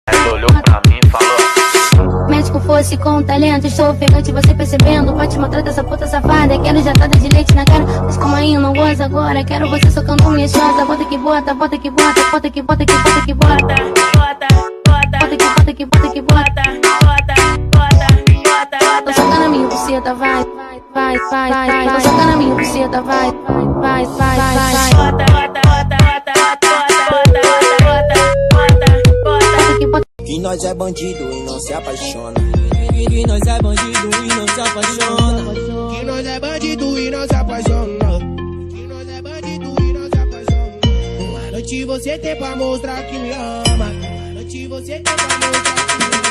Ela olhou pra mim e falou: médico fosse com talento, estou ofegante, você percebendo. Pode maltrata essa puta safada, quero jatada de leite na cara. Mas como aí eu não gosto agora, quero você socando minha chota. Bota que bota, bota que bota, bota que bota que bota que bota. Bota, bota, bota que bota que bota que bota. Bota, bota, bota, bota. Tô socando a minha buceta, vai, vai, vai, vai. Tô socando a minha buceta, vai, vai, vai, vai, vai. Bota, bota, bota, bota, bota, bota, bota, bota que bota. Que nós é bandido e não se apaixona. Que nós é bandido e não se apaixona. Que nós é bandido e não se apaixona. Que nós é bandido e não se apaixona. Uma noite você tem pra mostrar que me ama. Uma noite você tem pra mostrar que me ama.